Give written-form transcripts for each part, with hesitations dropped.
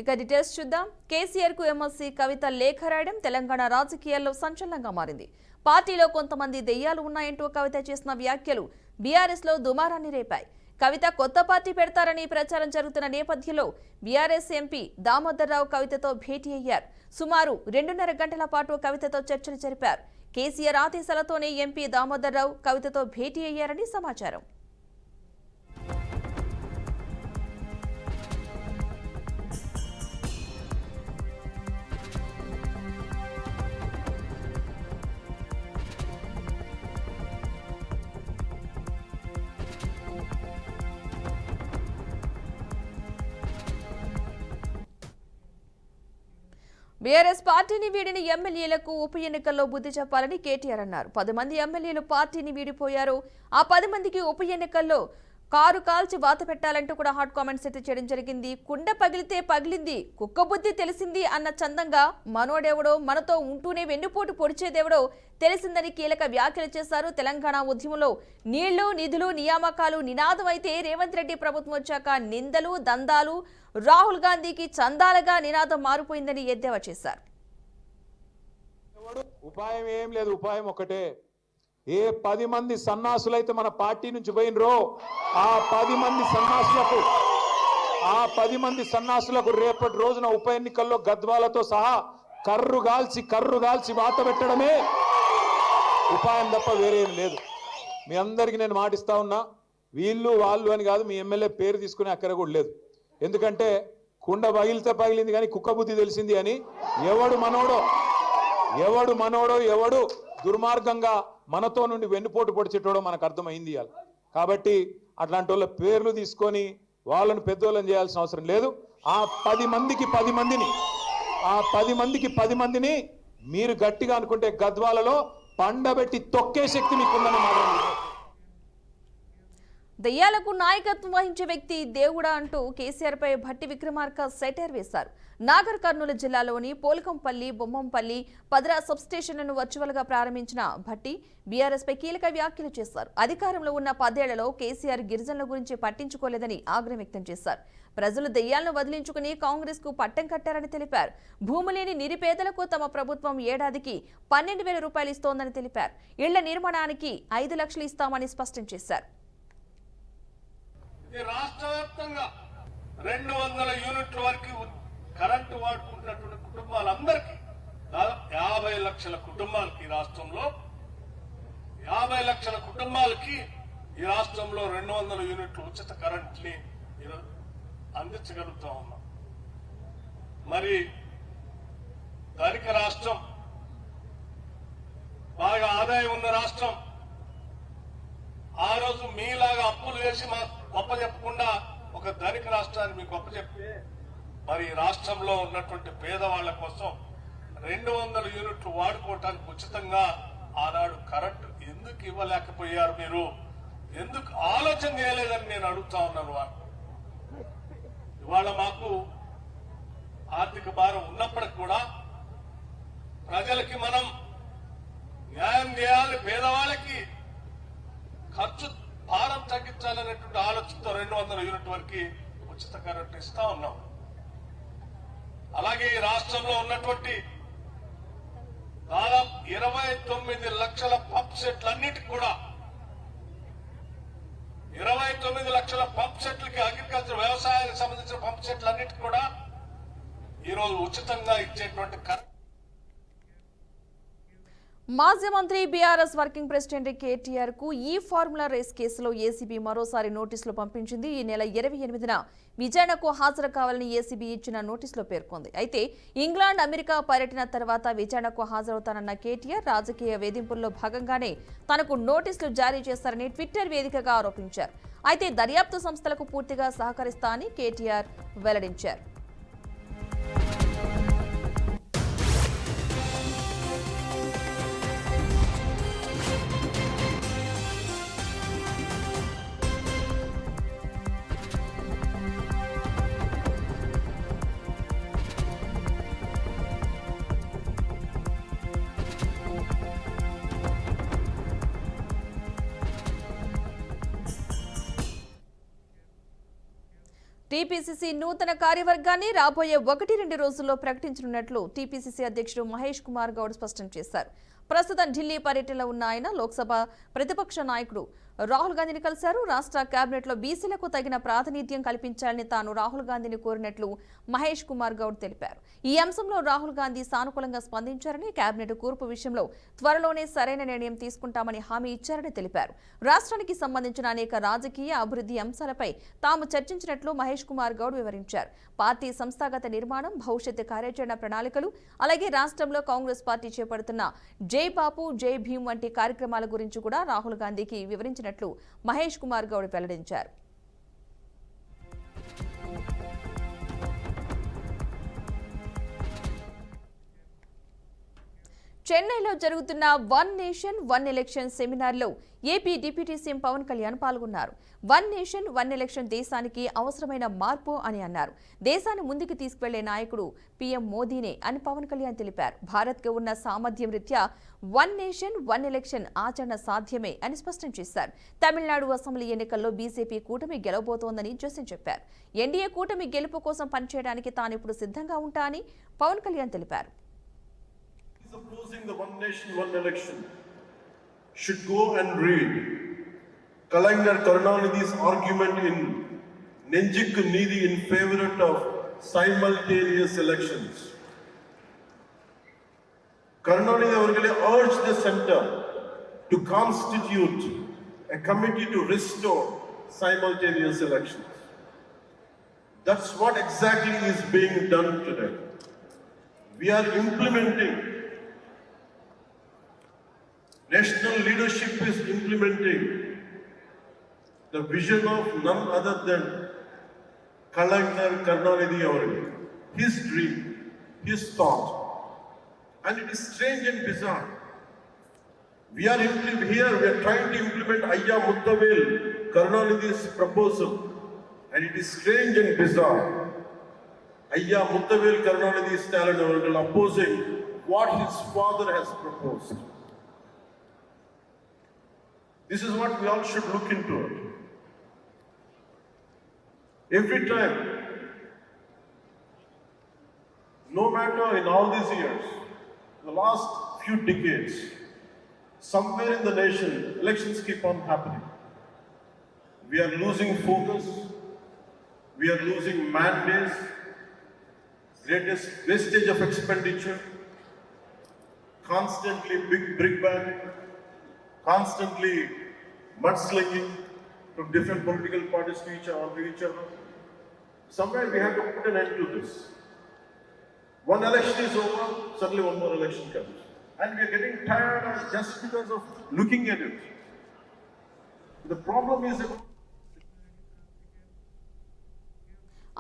ఇక డీటెయిల్స్ చూద్దాం. కేసీఆర్ కు ఎమ్మెల్సీ కవిత లేఖ రాయడం తెలంగాణ రాజకీయాల్లో సంచలనంగా మారింది. పార్టీలో కొంతమంది దెయ్యాలు ఉన్నాయంటూ కవిత చేసిన వ్యాఖ్యలు బీఆర్ఎస్ లో దుమారాన్ని రేపాయి. కవిత కొత్త పార్టీ పెడతారని ప్రచారం జరుగుతున్న నేపథ్యంలో బీఆర్ఎస్ ఎంపీ దామోదర్రావు కవితతో భేటీ అయ్యారు. సుమారు 2.5 గంటల పాటు కవితతో చర్చలు జరిపారు. కేసీఆర్ ఆదేశాలతోనే ఎంపీ దామోదర్రావు కవితతో భేటీ అయ్యారని సమాచారం. బీఆర్ఎస్ పార్టీని వీడిన ఎమ్మెల్యేలకు ఉప ఎన్నికల్లో బుద్ధి చెప్పాలని కేటీఆర్ అన్నారు. 10 మంది ఎమ్మెల్యేలు పార్టీని వీడిపోయారు. ఆ 10 మందికి ఉప ఎన్నికల్లో కారు కాల్చి వాత పెట్టాలంటూ కూడా హాట్ కామెంట్స్ అయితే చేయడం జరిగింది. కుండ పగిలితే పగిలింది, కుక్క బుద్ధి తెలిసింది అన్న చందంగా మనోడెవడో మనతో ఉంటూనే వెన్నుపోటు పొడిచేదెవడో తెలిసిందని కీలక వ్యాఖ్యలు చేశారు. తెలంగాణ ఉద్యమంలో నీళ్లు నిధులు నియామకాలు నినాదం అయితే రేవంత్ రెడ్డి ప్రభుత్వం వచ్చాక నిందలు దందాలు, రాహుల్ గాంధీకి చందాలుగా నినాదం మారిపోయిందని ఎద్దేవా చేశారు. ఉపాయం ఏం లేదు, ఉపాయం ఒకటే. ఏ 10 మంది సన్నాసులైతే మన పార్టీ నుంచి పోయినరో ఆ 10 మంది సన్నాసులకు రేపటి రోజున ఉప ఎన్నికల్లో గద్వాలతో సహా కర్రు గాల్చి వాత పెట్టడమే ఉపాయం తప్ప వేరేం లేదు. మీ అందరికీ నేను మాటిస్తా ఉన్నా, వీళ్ళు వాళ్ళు అని కాదు, మీ ఎమ్మెల్యే పేరు తీసుకునే అక్కర కూడా లేదు. ఎందుకంటే కుండ పగిలితే పగిలింది కానీ కుక్క బుద్ధి తెలిసింది అని ఎవడు మనోడో ఎవడు దుర్మార్గంగా మనతో నుండి వెన్నుపోటు పొడిచేటోడో మనకు అర్థమైంది. కాబట్టి అట్లాంటి వాళ్ళ పేర్లు తీసుకొని వాళ్ళని పెద్దోళ్ళని చేయాల్సిన అవసరం లేదు. ఆ 10 మందికి 10 మందిని మీరు గట్టిగా అనుకుంటే గద్వాలలో పండబెట్టి తొక్కే శక్తి మీకుందని మాట్లాడారు. దయ్యాలకు నాయకత్వం వహించే వ్యక్తి దేవుడా అంటూ కేసీఆర్ పై భట్టి విక్రమార్క సెటైర్ వేశారు. నాగర్ కర్నూలు జిల్లాలోని పోల్కంపల్లి, బొమ్మంపల్లి, పదరా సబ్స్టేషన్లను వర్చువల్ గా ప్రారంభించిన భట్టి బీఆర్ఎస్ పై కీలక వ్యాఖ్యలు చేశారు. అధికారంలో ఉన్న 10 ఏళ్లలో కేసీఆర్ గిరిజనుల గురించి పట్టించుకోలేదని ఆగ్రహం వ్యక్తం చేశారు. ప్రజలు దెయ్యాలను వదిలించుకుని కాంగ్రెస్ కు పట్టం కట్టారని తెలిపారు. భూమి లేని నిరుపేదలకు తమ ప్రభుత్వం ఏడాదికి 12,000 రూపాయలు ఇస్తోందని తెలిపారు. ఇళ్ల నిర్మాణానికి 5 లక్షలు ఇస్తామని స్పష్టం చేశారు. రాష్ట్ర వ్యాప్తంగా 200 యూనిట్ల వరకు కరెంటు వాడుకుంటున్నటువంటి కుటుంబాలందరికీ దాదాపు 50 లక్షల కుటుంబాలకి రాష్ట్రంలో 50 లక్షల కుటుంబాలకి ఈ రాష్ట్రంలో 200 యూనిట్ల ఉచిత కరెంట్ ని అందించగలుగుతా ఉన్నాం. మరి ధనిక రాష్ట్రం, బాగా ఆదాయం ఉన్న రాష్ట్రం, ఆ రోజు మీలాగా అప్పులు చేసి మా గొప్ప చెప్పకుండా ఒక ధనిక రాష్ట్రాన్ని మీకు గొప్ప చెప్తే మరి రాష్ట్రంలో ఉన్నటువంటి పేదవాళ్ల కోసం 200 యూనిట్లు వాడుకోవటానికి ఉచితంగా ఆనాడు కరెంటు ఎందుకు ఇవ్వలేకపోయారు? మీరు ఎందుకు ఆలోచన చేయలేదని నేను అడుగుతా ఉన్నాను. ఇవాళ మాకు ఆర్థిక భారం ఉన్నప్పటికి కూడా ప్రజలకి మనం న్యాయం చేయాలి, పేదవాళ్ళకి ఖర్చు భారం తగ్గించాలనేటువంటి ఆలోచనతో 200 యూనిట్ వరకు ఉచిత కరెంట్ ఇస్తా ఉన్నాం. అలాగే ఈ రాష్ట్రంలో ఉన్నటువంటి దాదాపు 29 లక్షల పంప్ సెట్లన్నిటికి కూడా 29 లక్షల పంప్ సెట్లకి అగ్రికల్చర్ వ్యవసాయానికి సంబంధించిన పంప్ సెట్లన్నిటికి కూడా ఈరోజు ఉచితంగా ఇచ్చేటువంటి కరెంట్. మాజీ మంత్రి బీఆర్ఎస్ వర్కింగ్ ప్రెసిడెంట్ కేటీఆర్ కు ఈ ఫార్ములా రేస్ కేసులో ఏసీబీ మరోసారి నోటీసులు పంపించింది. ఈ నెల 28న విచారణకు హాజరు కావాలని ఏసీబీ ఇచ్చిన నోటీసులో పేర్కొంది. అయితే ఇంగ్లాండ్, అమెరికా పర్యటన తర్వాత విచారణకు హాజరవుతానన్న కేటీఆర్ రాజకీయ వేధింపుల్లో భాగంగానే తనకు నోటీసులు జారీ చేశారని ట్విట్టర్ వేదికగా ఆరోపించారు. అయితే దర్యాప్తు సంస్థలకు పూర్తిగా సహకరిస్తా అని కేటీఆర్ వెల్లడించారు. టీపీసీసీ నూతన కార్యవర్గాన్ని రాబోయే 1-2 రోజుల్లో ప్రకటించనున్నట్లు టీపీసీసీ అధ్యక్షుడు మహేష్ కుమార్ గౌడ్ స్పష్టం చేశారు. ప్రస్తుతం ఢిల్లీ పర్యటనలో ఉన్న ఆయన లోక్సభ ప్రతిపక్ష నాయకుడు రాహుల్ గాంధీని కలిశారు. రాష్ట్ర కేబినెట్లో బీసీలకు తగిన ప్రాతినిధ్యం కల్పించాలని తాను రాహుల్ గాంధీని కోరినట్లు మహేష్ కుమార్ గౌడ్ తెలిపారు. ఈ అంశంలో రాహుల్ గాంధీ సానుకూలంగా స్పందించారని, కేబినెట్ కూర్పు విషయంలో త్వరలోనే సరైన నిర్ణయం తీసుకుంటామని హామీ ఇచ్చారని తెలిపారు. రాష్ట్రానికి సంబంధించిన అనేక రాజకీయ అభివృద్ధి అంశాలపై తాము చర్చించినట్లు మహేష్ కుమార్ గౌడ్ వివరించారు. పార్టీ సంస్థాగత నిర్మాణం, భవిష్యత్తు కార్యాచరణ ప్రణాళికలు, అలాగే రాష్ట్రంలో కాంగ్రెస్ పార్టీ చేపడుతున్న జై బాపు జై భీమ్ వంటి కార్యక్రమాల గురించి కూడా రాహుల్ గాంధీకి వివరించినట్లు మహేష్ కుమార్ గౌడ్ వెల్లడించారు. చెన్నైలో జరుగుతున్న వన్ నేషన్ వన్ ఎలక్షన్ సెమినార్లో AP deputy CM Pawan Kalyan పాల్గొన్నారు. వన్ నేషన్ వన్ ఎలక్షన్ దేశానికి అవసరమైన మార్పు అని అన్నారు. దేశాన్ని ముందుకు తీసుకువెళ్లే నాయకుడు పీఎం మోదీనే అని పవన్ కళ్యాణ్ తెలిపారు. భారత్కు ఉన్న సామర్థ్యం రీత్యా వన్ నేషన్ వన్ ఎలక్షన్ ఆచరణ సాధ్యమే అని స్పష్టం చేశారు. తమిళనాడు అసెంబ్లీ ఎన్నికల్లో బీజేపీ కూటమి గెలవబోతోందని జోస్యం చెప్పారు. ఎన్డీఏ కూటమి గెలుపు కోసం పనిచేయడానికి తాను ఇప్పుడు సిద్ధంగా ఉంటా అని పవన్ కళ్యాణ్ తెలిపారు. Opposing the one nation, one election should go and read Kalaignar Karunanidhi's argument in Nenjikku Neethi in favor of simultaneous elections. Karunanidhi avargale urged the centre to constitute a committee to restore simultaneous elections. That's what exactly is being done today. We are implementing. National leadership is implementing the vision of none other than Kalaignar Karunanidhi avargal. His dream, his thought, and it is strange and bizarre. We are trying to implement Ayya Muttavel Karunanidhi's proposal, and it is strange and bizarre. Ayya Muttavel Karunanidhi Stalin avargal opposing what his father has proposed. This is what we all should look into it. Every time, no matter in all these years, the last few decades, somewhere in the nation, elections keep on happening. We are losing focus, we are losing mandates, greatest wastage of expenditure, constantly big brickbat, constantly mudslinging from different political parties to each other. Somewhere we have to put an end to this. One election is over, suddenly one more election comes. And we are getting tired of just because of looking at it. The problem is about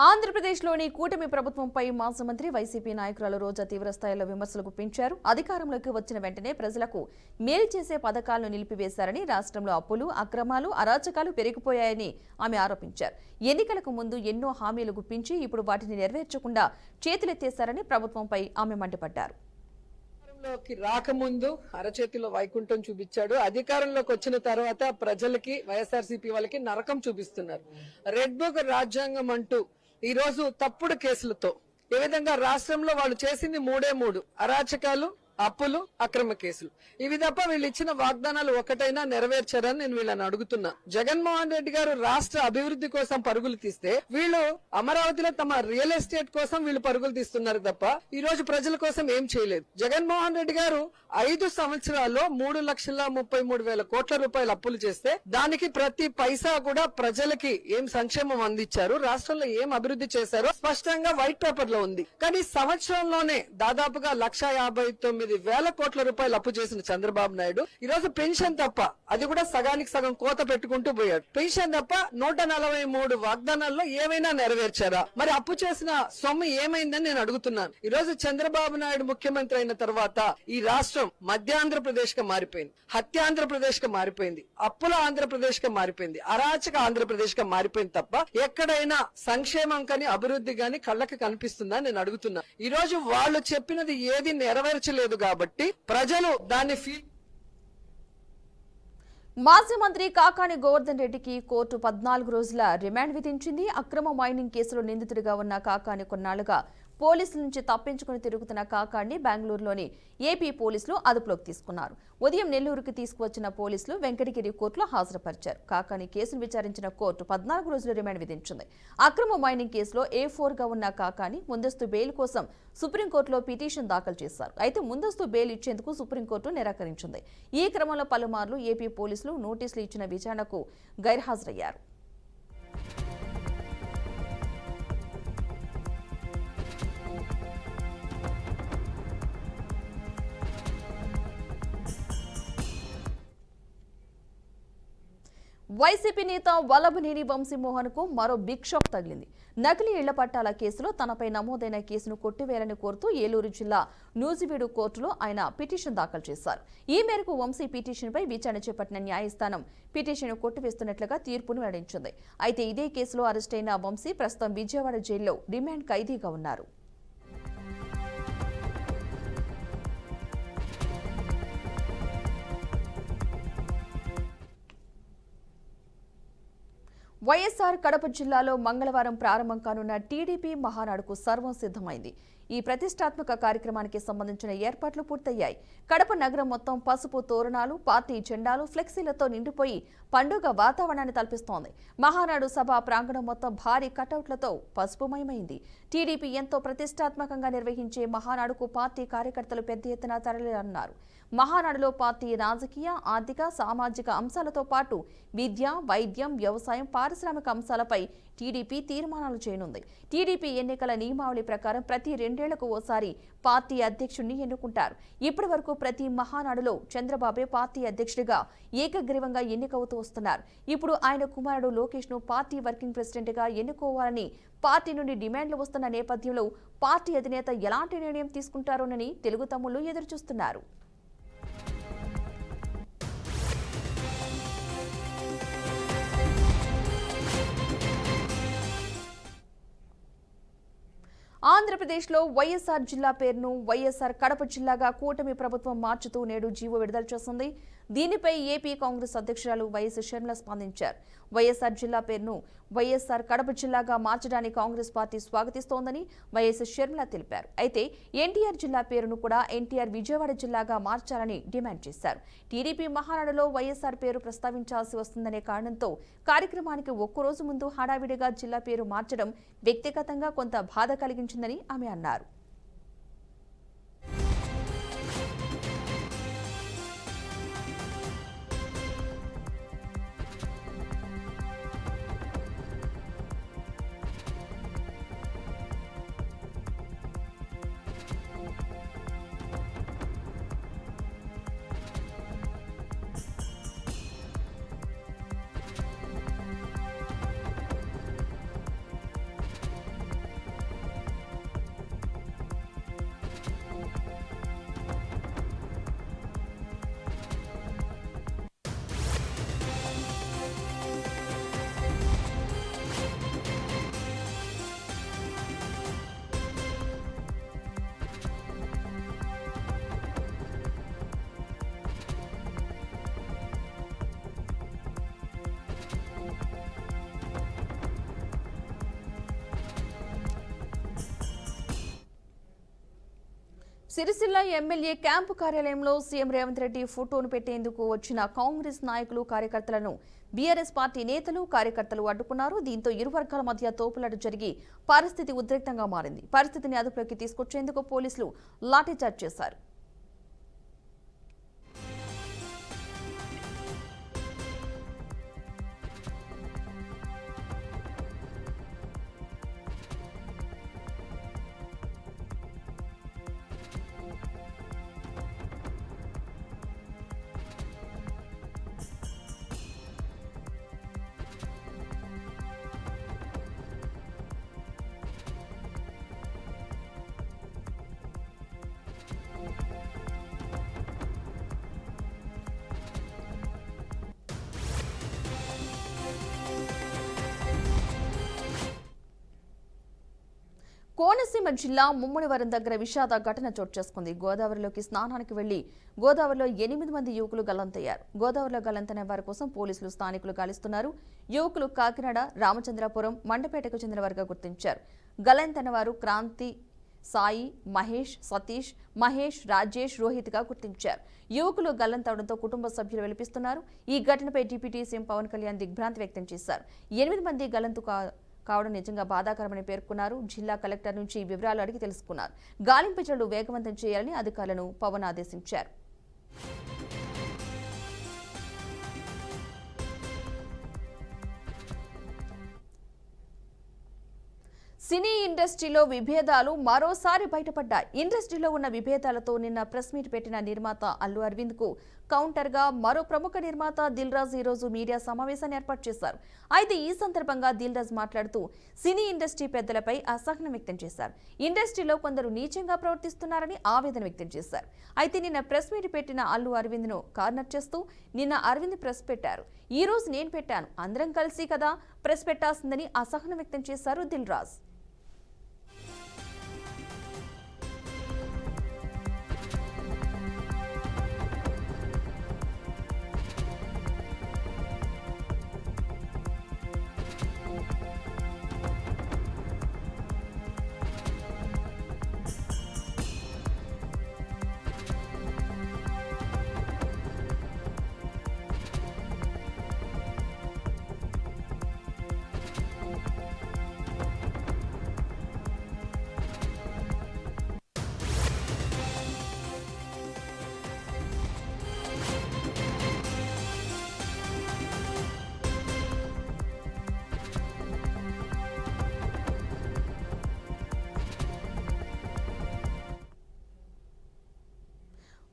ఆంధ్రప్రదేశ్లోని కూటమి ప్రభుత్వంపై మాజీ మంత్రి YCP నాయకురాలు రోజా తీవ్రస్థాయిలో విమర్శలు గుప్పించారు. అధికారంలోకి వచ్చిన వెంటనే ప్రజలకు మేలు చేసే పథకాలను నిలిపివేశారని, రాష్ట్రంలో అప్పులు, అక్రమాలు, అరాచకాలు పెరిగిపోయాయని ఆమె ఆరోపించారు. ఎన్నికలకు ముందు ఎన్నో హామీలు గుప్పించి ఇప్పుడు వాటిని నెరవేర్చకుండా చేతులెత్తేశారని ప్రభుత్వంపై ఆమె మండిపడ్డారు. అధికారంలోకి రాకముందు అరచేతిలో వైకుంఠం చూపించాడు. అధికారంలోకి వచ్చిన తర్వాత ప్రజలకి, వైఎస్ఆర్సీపీ వాళ్ళకి నరకం చూపిస్తున్నారు. రెడ్ బుక్ రాజ్యాంగం అంటూ ఈ రోజు తప్పుడు కేసులతో ఏ విధంగా రాష్ట్రంలో వాళ్ళు చేసింది 3 అరాచకాలు, అప్పులు, అక్రమ కేసులు. ఇవి తప్ప వీళ్ళు ఇచ్చిన వాగ్దానాలు ఒకటైనా నెరవేర్చారని నేను వీళ్ళని అడుగుతున్నా. జగన్మోహన్ రెడ్డి గారు రాష్ట్ర అభివృద్ధి కోసం పరుగులు తీస్తే వీళ్ళు అమరావతిలో తమ రియల్ ఎస్టేట్ కోసం వీళ్ళు పరుగులు తీస్తున్నారు తప్ప ఈ రోజు ప్రజల కోసం ఏం చేయలేదు. జగన్మోహన్ రెడ్డి గారు 5 సంవత్సరాల్లో 3,33,000 కోట్ల రూపాయలు అప్పులు చేస్తే దానికి ప్రతి పైసా కూడా ప్రజలకి ఏం సంక్షేమం అందించారు, రాష్ట్రంలో ఏం అభివృద్ధి చేశారో స్పష్టంగా వైట్ పేపర్ లో ఉంది. కానీ సంవత్సరంలోనే దాదాపుగా 1,59,000 కోట్ల రూపాయలు అప్పు చేసిన చంద్రబాబు నాయుడు ఈ రోజు పెన్షన్ తప్ప, అది కూడా సగానికి సగం కోత పెట్టుకుంటూ పోయాడు. పెన్షన్ తప్ప 143 వాగ్దానాల్లో ఏమైనా నెరవేర్చారా? మరి అప్పు చేసిన సొమ్ము ఏమైందని నేను అడుగుతున్నాను. ఈ రోజు చంద్రబాబు నాయుడు ముఖ్యమంత్రి అయిన తర్వాత ఈ రాష్ట్రం మధ్యాంధ్రప్రదేశ్ గా మారిపోయింది, హత్యాంధ్రప్రదేశ్ గా మారిపోయింది, అప్పుల ఆంధ్రప్రదేశ్ గా మారిపోయింది, అరాచక ఆంధ్రప్రదేశ్ గా మారిపోయింది తప్ప ఎక్కడైనా సంక్షేమం కానీ అభివృద్ధి కానీ కళ్ళకి కనిపిస్తుందని నేను అడుగుతున్నా. ఈ రోజు వాళ్ళు చెప్పినది ఏది నెరవేర్చలేదు కాబట్టి ప్రజలు దాన్ని మాజీ మంత్రి కాకాని గోవర్ధన్ రెడ్డికి కోర్టు 14 రోజుల రిమాండ్ విధించింది. అక్రమ మైనింగ్ కేసులో నిందితుడిగా ఉన్న కాకాని కొన్నాళ్లుగా పోలీసుల నుంచి తప్పించుకుని తిరుగుతున్న కాకాని బెంగళూరులోని ఏపీ పోలీసులు అదుపులోకి తీసుకున్నారు. ఉదయం నెల్లూరుకి తీసుకువచ్చిన పోలీసులు వెంకటగిరి కోర్టులో హాజరుపరిచారు. కాకాని కేసును విచారించిన కోర్టు 14 రోజుల రిమాండ్ విధించింది. అక్రమ మైనింగ్ కేసులో A4గా ఉన్న కాకాని ముందస్తు బెయిల్ కోసం సుప్రీంకోర్టులో పిటిషన్ దాఖలు చేశారు. అయితే ముందస్తు బెయిల్ ఇచ్చేందుకు సుప్రీంకోర్టు నిరాకరించింది. ఈ క్రమంలో పలుమార్లు ఏపీ పోలీసులు నోటీసులు ఇచ్చిన విచారణకు గైర్హాజరయ్యారు. వైసీపీ నేత వల్లభనేని వంశీమోహన్ కు మరో బిగ్ షాక్ తగిలింది. నకిలీ ఇళ్ల పట్టాల కేసులో తనపై నమోదైన కేసును కొట్టివేయాలని కోరుతూ ఏలూరు జిల్లా నూజివీడు కోర్టులో ఆయన పిటిషన్ దాఖలు చేశారు. ఈ మేరకు వంశీ పిటిషన్పై విచారణ చేపట్టిన న్యాయస్థానం పిటిషన్ కొట్టివేస్తున్నట్లుగా తీర్పును వెల్లడించింది. అయితే ఇదే కేసులో అరెస్టైన వంశీ ప్రస్తుతం విజయవాడ జైల్లో రిమాండ్ ఖైదీగా ఉన్నారు. వైఎస్ఆర్ కడప జిల్లాలో మంగళవారం ప్రారంభం కానున్న టీడీపీ మహానాడుకు సర్వం సిద్ధమైంది. ఈ ప్రతిష్టాత్మక కార్యక్రమానికి సంబంధించిన ఏర్పాట్లు పూర్తయ్యాయి. కడప నగరం మొత్తం పసుపు తోరణాలు, పార్టీ జెండాలు, ఫ్లెక్సీలతో నిండిపోయి పండుగ వాతావరణాన్ని తలపిస్తోంది. మహానాడు సభ ప్రాంగణం మొత్తం భారీ కటౌట్లతో పసుపుమయమైంది. టీడీపీ ఎంతో ప్రతిష్టాత్మకంగా నిర్వహించే మహానాడుకు పార్టీ కార్యకర్తలు పెద్ద ఎత్తున తరలిరన్నారు. మహానాడులో పార్టీ రాజకీయ, ఆర్థిక, సామాజిక అంశాలతో పాటు విద్య, వైద్యం, వ్యవసాయం, పారిశ్రామిక అంశాలపై టీడీపీ తీర్మానాలు చేయనుంది. టీడీపీ ఎన్నికల నియమావళి ప్రకారం ప్రతి 2 ఏళ్లకు ఓసారి పార్టీ అధ్యక్షుడిని ఎన్నుకుంటారు. ఇప్పటి వరకు ప్రతి మహానాడులో చంద్రబాబే పార్టీ అధ్యక్షుడిగా ఏకగ్రీవంగా ఎన్నికవుతూ వస్తున్నారు. ఇప్పుడు ఆయన కుమారుడు లోకేష్ ను పార్టీ వర్కింగ్ ప్రెసిడెంట్ గా ఎన్నుకోవాలని పార్టీ నుండి డిమాండ్లు వస్తున్న నేపథ్యంలో పార్టీ అధినేత ఎలాంటి నిర్ణయం తీసుకుంటారోనని తెలుగు తమ్ముళ్లు ఎదురుచూస్తున్నారు. ఆంధ్రప్రదేశ్లో వైఎస్ఆర్ జిల్లా పేరును వైఎస్ఆర్ కడప జిల్లాగా కూటమి ప్రభుత్వం మార్చుతూ నేడు జీవో విడుదల చేసింది. దీనిపై ఏపీ కాంగ్రెస్ అధ్యక్షురాలు వైఎస్ షర్మిల స్పందించారు. వైఎస్ఆర్ జిల్లా పేరును వైఎస్ఆర్ కడప జిల్లాగా మార్చడాన్ని కాంగ్రెస్ పార్టీ స్వాగతిస్తోందని వైఎస్ షర్మిల తెలిపారు. అయితే ఎన్టీఆర్ జిల్లా పేరును కూడా ఎన్టీఆర్ విజయవాడ జిల్లాగా మార్చాలని డిమాండ్ చేశారు. టీడీపీ మహానాడులో వైఎస్ఆర్ పేరు ప్రస్తావించాల్సి వస్తుందనే కారణంతో కార్యక్రమానికి ఒక్కరోజు ముందు హడావిడిగా జిల్లా పేరు మార్చడం వ్యక్తిగతంగా కొంత బాధ కలిగించిందని ఆమె అన్నారు. సిరిసిల్ల ఎమ్మెల్యే క్యాంపు కార్యాలయంలో సీఎం రేవంత్ రెడ్డి ఫోటోను పెట్టేందుకు వచ్చిన కాంగ్రెస్ నాయకులు, కార్యకర్తలను బీఆర్ఎస్ పార్టీ నేతలు, కార్యకర్తలు అడ్డుకున్నారు. దీంతో ఇరు వర్గాల మధ్య తోపులాట జరిగి పరిస్థితి ఉద్రిక్తంగా మారింది. పరిస్థితిని అదుపులోకి తీసుకొచ్చేందుకు పోలీసులు లాఠీచార్జ్ చేశారు. కోనసీమ జిల్లా ముమ్మడివరం దగ్గర విషాద ఘటన చోటు చేసుకుంది. గోదావరిలోకి స్నానానికి వెళ్లి గోదావరిలో 8 మంది యువకులు గల్లంతయ్యారు. గోదావరిలో గల్లంతైన వారి కోసం పోలీసులు స్థానికులు గాలిస్తున్నారు. యువకులు కాకినాడ, రామచంద్రపురం, మండపేటకు చెందిన వారుగా గుర్తించారు. గల్లంతైన వారు క్రాంతి, సాయి, మహేష్, సతీష్, మహేష్, రాజేష్, రోహిత్ గా గుర్తించారు. యువకులు గల్లంతవడంతో కుటుంబ సభ్యులు వెలిపిస్తున్నారు. ఈ ఘటనపై డిప్యూటీ సీఎం పవన్ కళ్యాణ్ దిగ్భ్రాంతి వ్యక్తం చేశారు. 8 మంది గల్లంతు కావడం నిజంగా బాధాకరమని పేర్కొన్నారు. జిల్లా కలెక్టర్ నుంచి వివరాలు అడిగి తెలుసుకున్నారు. గాలింపు చర్యలు వేగవంతం చేయాలని అధికారులను పవన్ ఆదేశించారు. సినీ ఇండస్ట్రీలో విభేదాలు మరోసారి బయటపడ్డాయి. ఇండస్ట్రీలో ఉన్న విభేదాలతో నిన్న ప్రెస్ మీట్ పెట్టిన నిర్మాత అల్లు అరవింద్ కు కౌంటర్ గా మరో ప్రముఖ నిర్మాత దిల్ రాజు ఈ రోజు మీడియా సమావేశాన్ని ఏర్పాటు చేశారు. అయితే ఈ సందర్భంగా దిల్ రాజు మాట్లాడుతూ సినీ ఇండస్ట్రీ పెద్దలపై అసహనం వ్యక్తం చేశారు. ఇండస్ట్రీలో కొందరు నీచంగా ప్రవర్తిస్తున్నారని ఆవేదన వ్యక్తం చేశారు. అయితే నిన్న ప్రెస్ మీట్ పెట్టిన అల్లు అరవింద్ ను కార్నర్ చేస్తూ నిన్న అరవింద్ ప్రెస్ పెట్టారు. ఈ రోజు నేను పెట్టాను, అందరం కలిసి కదా ప్రెస్ పెట్టాల్సిందని అసహనం వ్యక్తం చేశారు దిల్ రాజు.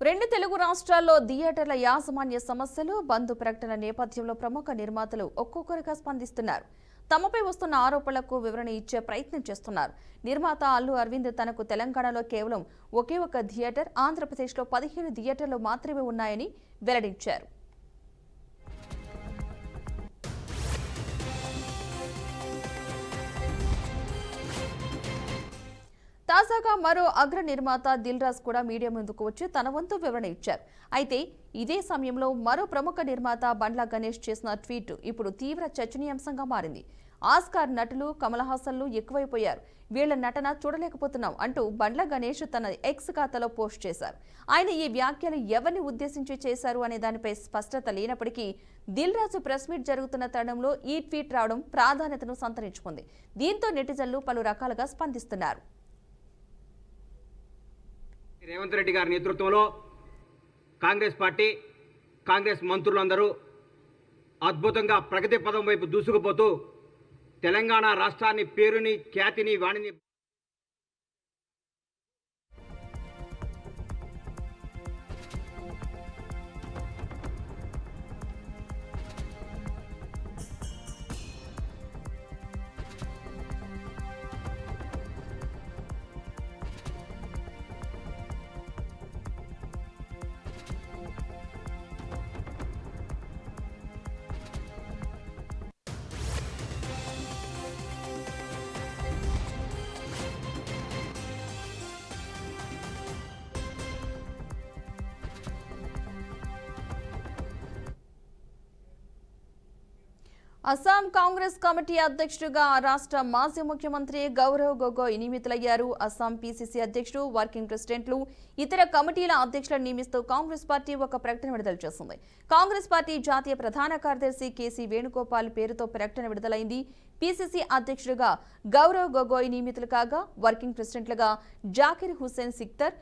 రెండు తెలుగు రాష్ట్రాల్లో థియేటర్ల యాజమాన్య సమస్యలు, బంద్ ప్రకటన నేపథ్యంలో ప్రముఖ నిర్మాతలు ఒక్కొక్కరుగా స్పందిస్తున్నారు. తమపై వస్తున్న ఆరోపణలకు వివరణ ఇచ్చే ప్రయత్నం చేస్తున్నారు. నిర్మాత అల్లు అరవింద్ తనకు తెలంగాణలో కేవలం ఒకే ఒక థియేటర్, ఆంధ్రప్రదేశ్లో 15 థియేటర్లు మాత్రమే ఉన్నాయని వెల్లడించారు. తాజాగా మరో అగ్ర నిర్మాత దిల్ రాజు కూడా మీడియా ముందుకు వచ్చి తన వంతు వివరణ ఇచ్చారు. అయితే ఇదే సమయంలో మరో ప్రముఖ నిర్మాత బండ్ల గణేష్ చేసిన ట్వీట్ ఇప్పుడు తీవ్ర చర్చనీయాంశంగా మారింది. ఆస్కార్ నటులు కమల్ హాసన్లు ఎక్కువైపోయారు, వీళ్ల నటన చూడలేకపోతున్నాం అంటూ బండ్ల గణేష్ తన ఎక్స్ ఖాతాలో పోస్ట్ చేశారు. ఆయన ఈ వ్యాఖ్యలు ఎవరిని ఉద్దేశించి చేశారు అనే దానిపై స్పష్టత లేనప్పటికీ దిల్ రాజు ప్రెస్ మీట్ జరుగుతున్న తరుణంలో ఈ ట్వీట్ రావడం ప్రాధాన్యతను సంతరించుకుంది. దీంతో నెటిజన్లు పలు రకాలుగా స్పందిస్తున్నారు. రేవంత్ రెడ్డి గారి నేతృత్వంలో కాంగ్రెస్ పార్టీ, కాంగ్రెస్ మంత్రులందరూ అద్భుతంగా ప్రగతి పదం వైపు దూసుకుపోతూ తెలంగాణ రాష్ట్రాన్ని పేరుని, ఖ్యాతిని, వాణిని అస్సాం కాంగ్రెస్ కమిటీ అధ్యక్షుడిగా రాష్ట్ర మాజీ ముఖ్యమంత్రి గౌరవ్ గొగోయ్ నియమితులయ్యారు. అస్సాం పీసీసీ అధ్యక్షుడు, వర్కింగ్ ప్రెసిడెంట్లు, ఇతర కమిటీల అధ్యక్షులను నియమిస్తూ కాంగ్రెస్ పార్టీ ఒక ప్రకటన విడుదల చేసింది. కాంగ్రెస్ పార్టీ జాతీయ ప్రధాన కార్యదర్శి కేసీ వేణుగోపాల్ పేరుతో ప్రకటన విడుదలైంది. పీసీసీ అధ్యక్షుడిగా గౌరవ్ గొగోయ్ నియమితులు కాగా, వర్కింగ్ ప్రెసిడెంట్లుగా జాకిర్ హుస్సేన్ సిక్తర్,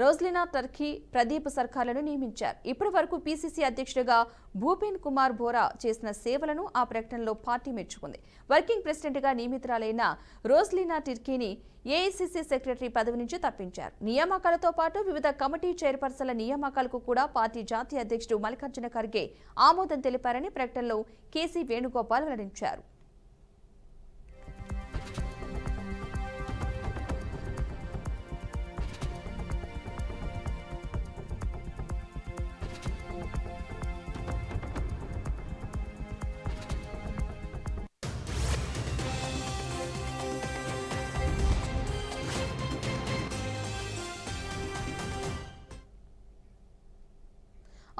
రోజ్లినా టర్కీ, ప్రదీప్ సర్కార్లను నియమించారు. ఇప్పటి వరకు పీసీసీ అధ్యక్షుడిగా భూపేన్ కుమార్ బోరా చేసిన సేవలను ఆ ప్రకటనలో పార్టీ మెచ్చుకుంది. వర్కింగ్ ప్రెసిడెంట్గా నియమితురాలైన రోజ్లినా టర్కీని ఏఐసీసీ సెక్రటరీ పదవి నుంచి తప్పించారు. నియామకాలతో పాటు వివిధ కమిటీ చైర్పర్సన్ల నియామకాలకు కూడా పార్టీ జాతీయ అధ్యక్షుడు మల్లికార్జున ఖర్గే ఆమోదం తెలిపారని ప్రకటనలో కేసీ వేణుగోపాల్ వెల్లడించారు.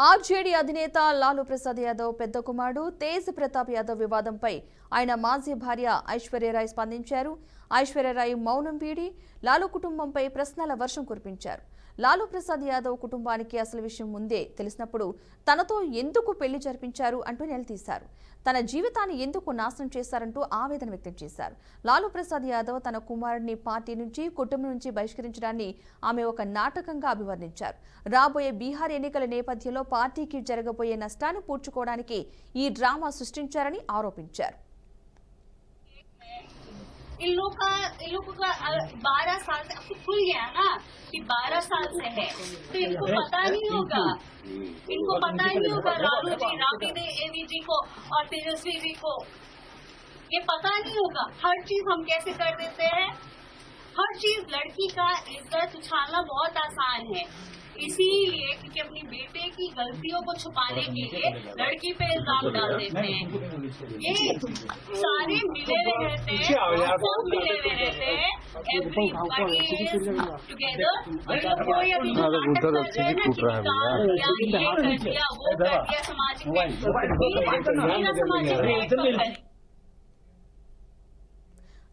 ఆర్జేడీ అధినేత లాలూ ప్రసాద్ యాదవ్ పెద్ద కుమారుడు తేజ్ ప్రతాప్ యాదవ్ వివాదంపై ఆయన మాజీ భార్య ఐశ్వర్యరాయ్ స్పందించారు. ఐశ్వర్యరాయ్ మౌనం వీడి లాలూ కుటుంబంపై ప్రశ్నల వర్షం కురిపించారు. లాలూ ప్రసాద్ యాదవ్ కుటుంబానికి అసలు విషయం ముందే తెలిసినప్పుడు తనతో ఎందుకు పెళ్లి జరిపించారు అంటూ నిలదీశారు. తన జీవితాన్ని ఎందుకు నాశనం చేశారంటూ ఆవేదన వ్యక్తం చేశారు. లాలూ ప్రసాద్ యాదవ్ తన కుమారుడిని పార్టీ నుంచి, కుటుంబం నుంచి బహిష్కరించడాన్ని ఆమె ఒక నాటకంగా అభివర్ణించారు. రాబోయే బీహార్ ఎన్నికల నేపథ్యంలో పార్టీకి జరగబోయే నష్టాన్ని పూడ్చుకోవడానికి ఈ డ్రామా సృష్టించారని ఆరోపించారు. इन लोग का 12 साल से आपको खुल गया ना कि 12 साल से है, तो इनको पता नहीं होगा, लालू जी, राबड़ी देवी जी को और तेजस्वी जी को ये पता नहीं होगा. हर चीज हम कैसे कर देते हैं, हर चीज लड़की का इज्जत उछालना बहुत आसान है, इसीलिए क्योंकि अपनी बेटे की गलतियों को छुपाने के लिए लड़की पे इल्जाम डाल देते हैं. ये सारे मिले हुए रहते हैं, सब मिले हुए रहते हैं, एवरीबॉडी इज टुगेदर. कोई अभी नाटक कर रहे हैं ना कि ये कर दिया, वो कर दिया, सामाजिक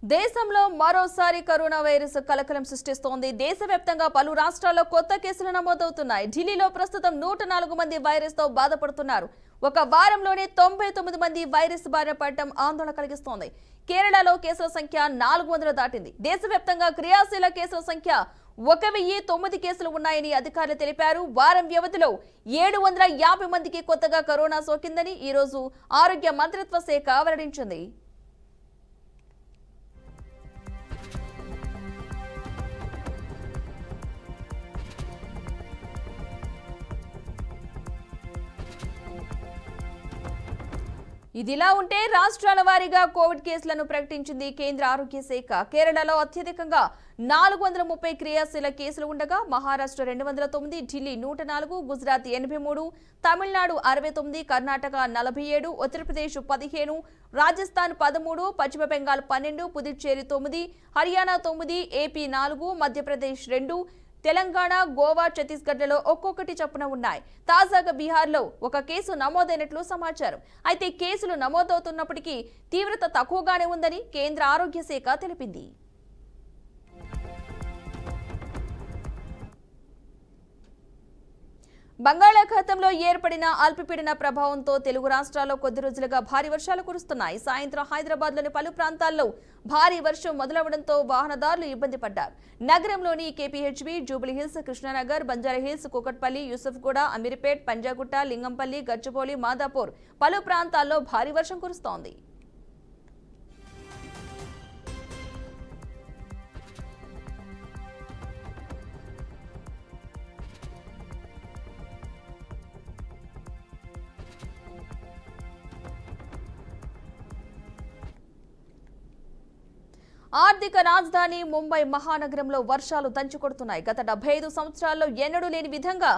దేశంలో మరోసారి కరోనా వైరస్ కలకలం సృష్టిస్తోంది. దేశవ్యాప్తంగా పలు రాష్ట్రాల్లో కొత్త కేసులు నమోదవుతున్నాయి. ఢిల్లీలో ప్రస్తుతం 104 మంది వైరస్ తో బాధపడుతున్నారు. ఒక వారంలోనే 99 మంది వైరస్ బారిన పడటం ఆందోళన కలిగిస్తోంది. కేరళలో కేసుల సంఖ్య 400 దాటింది. దేశవ్యాప్తంగా క్రియాశీల కేసుల సంఖ్య 1009 కేసులు ఉన్నాయని అధికారులు తెలిపారు. వారం వ్యవధిలో 750 మందికి కొత్తగా కరోనా సోకిందని ఈ రోజు ఆరోగ్య మంత్రిత్వ శాఖ వెల్లడించింది. ఇదిలా ఉంటే రాష్ట్రాల వారీగా కోవిడ్ కేసులను ప్రకటించింది కేంద్ర ఆరోగ్య శాఖ. కేరళలో అత్యధికంగా 430 క్రియాశీల కేసులు ఉండగా మహారాష్ట్ర 209, ఢిల్లీ 104, గుజరాత్ 83, తమిళనాడు 69, కర్ణాటక 47, ఉత్తరప్రదేశ్ 15, రాజస్థాన్ 13, పశ్చిమ బెంగాల్ 12, పుదుచ్చేరి 9, హర్యానా 9, ఏపీ 4, మధ్యప్రదేశ్ 2, తెలంగాణ, గోవా, ఛత్తీస్గఢ్లలో ఒక్కొక్కటి చొప్పున ఉన్నాయి. తాజాగా బీహార్లో ఒక కేసు నమోదైనట్లు సమాచారం. అయితే కేసులు నమోదవుతున్నప్పటికీ తీవ్రత తక్కువగానే ఉందని కేంద్ర ఆరోగ్య శాఖ తెలిపింది. బంగాళాఖాతంలో ఏర్పడిన అల్పపీడన ప్రభావంతో తెలుగు రాష్ట్రాల్లో కొద్ది రోజులుగా భారీ వర్షాలు కురుస్తున్నాయి. సాయంత్రం హైదరాబాద్లోని పలు ప్రాంతాల్లో భారీ వర్షం మొదలవడంతో వాహనదారులు ఇబ్బంది పడ్డారు. నగరంలోని కేపీహెచ్బీ, జూబ్లీహిల్స్, కృష్ణానగర్, బంజారాహిల్స్, కూకట్పల్లి, యూసఫ్గూడ, అమీర్పేట్, పంజాగుట్ట, లింగంపల్లి, గచ్చిబౌలి, మాదాపూర్ పలు ప్రాంతాల్లో భారీ వర్షం కురుస్తోంది. ఆర్థిక రాజధాని ముంబై మహానగరంలో వర్షాలు దంచుకొడుతున్నాయి. గత 75 సంవత్సరాల్లో ఎన్నడూ లేని విధంగా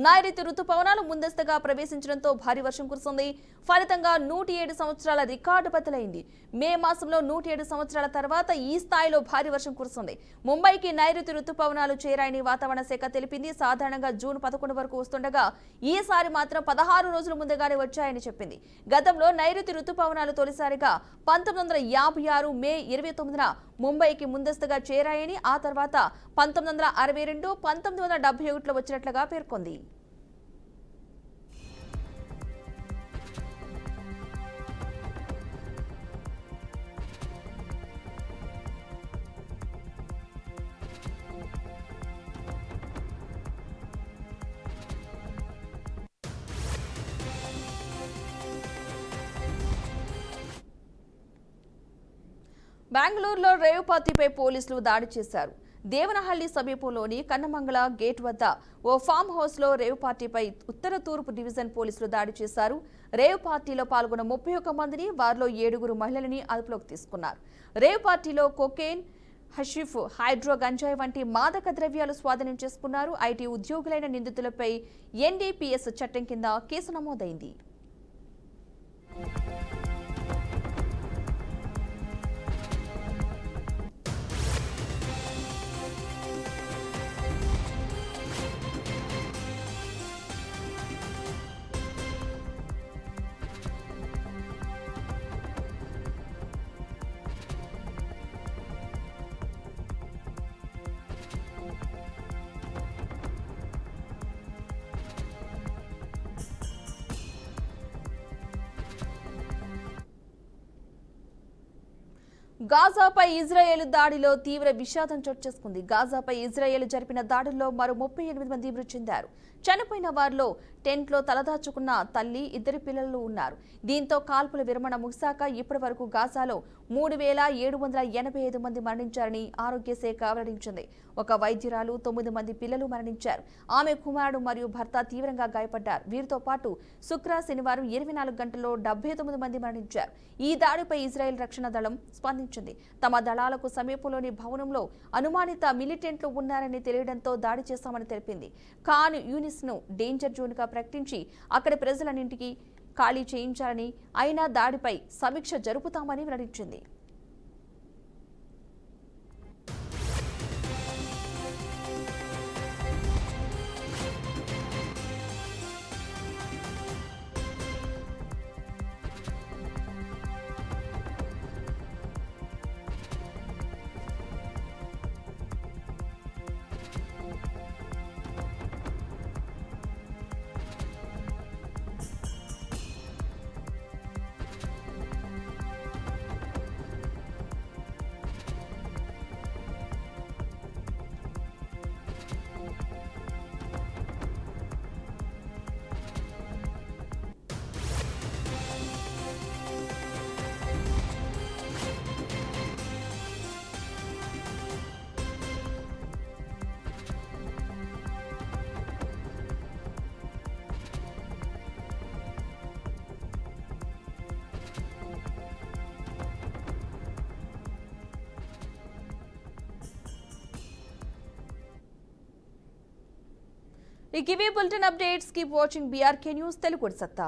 నైరుతి రుతుపవనాలు ముందస్తుగా ప్రవేశించడంతో భారీ వర్షం కురిసింది. ఫలితంగా 107 సంవత్సరాల రికార్డు బద్దలైంది. మే మాసంలో 107 సంవత్సరాల తర్వాత ఈ స్థాయిలో భారీ వర్షం కురిసింది. ముంబైకి నైరుతి రుతుపవనాలు చేరాయని వాతావరణ శాఖ తెలిపింది. సాధారణంగా జూన్ 11 వరకు వస్తుండగా ఈసారి మాత్రం 16 రోజుల ముందుగానే వచ్చాయని చెప్పింది. గతంలో నైరుతి రుతుపవనాలు తొలిసారిగా 1956 మే 29న ముంబైకి ముందస్తుగా చేరాయని, ఆ తర్వాత 1962, 1971లో వచ్చినట్లుగా పేర్కొంది. బెంగళూరులో రేవ్ పార్టీపై పోలీసులు దాడి చేశారు. దేవనహళ్లి సమీపంలోని కన్నమంగళ గేట్ వద్ద ఓ ఫామ్ హౌస్ లో రేవ్ పార్టీపై ఉత్తర తూర్పు డివిజన్ పోలీసులు దాడి చేశారు. రేవ్ పార్టీలో పాల్గొన్న 31 మందిని, వారిలో 7 మహిళలని అదుపులోకి తీసుకున్నారు. రేవ్ పార్టీలో కొకేన్, హషిఫ్, హైడ్రో గంజాయి వంటి మాదక ద్రవ్యాలు స్వాధీనం చేసుకున్నారు. ఐటీ ఉద్యోగులైన నిందితులపై ఎన్డీపీఎస్ చట్టం కింద కేసు నమోదైంది. గాజాపై ఇజ్రాయెల్ దాడిలో తీవ్ర విషాదం చోటు చేసుకుంది. గాజాపై ఇజ్రాయెల్ జరిపిన దాడుల్లో మరో 38 మంది మృతి చెందారు. చనిపోయిన వారిలో టెంట్లో తలదాచుకున్న తల్లి, 2 పిల్లలు ఉన్నారు. దీంతో కాల్పుల విరమణ ముగిశాక ఇప్పటి వరకు గాజాలో 3785 మంది మరణించారని ఆరోగ్య శాఖ వెల్లడించింది. ఒక వైద్యురాలు, 9 మంది పిల్లలు మరణించారు. ఆమె కుమారుడు మరియు భర్త తీవ్రంగా గాయపడ్డారు. వీరితో పాటు శనివారం 24 గంటల్లో 79 మంది మరణించారు. ఈ దాడిపై ఇజ్రాయెల్ రక్షణ దళం స్పందించింది. తమ దళాలకు సమీపంలోని భవనంలో అనుమానిత మిలిటెంట్లు ఉన్నారని తెలియడంతో దాడి చేస్తామని తెలిపింది. ఖాన్ యూనిస్ ను డేంజర్ జోన్ గా ప్రకటించి అక్కడి ప్రజలన్నింటికీ ఖాళీ చేయించాలని, అయినా దాడిపై సమీక్ష జరుపుతామని వెల్లడించింది. ఇవి bulletin updates. Keep watching BRK news Telugu సత్తా.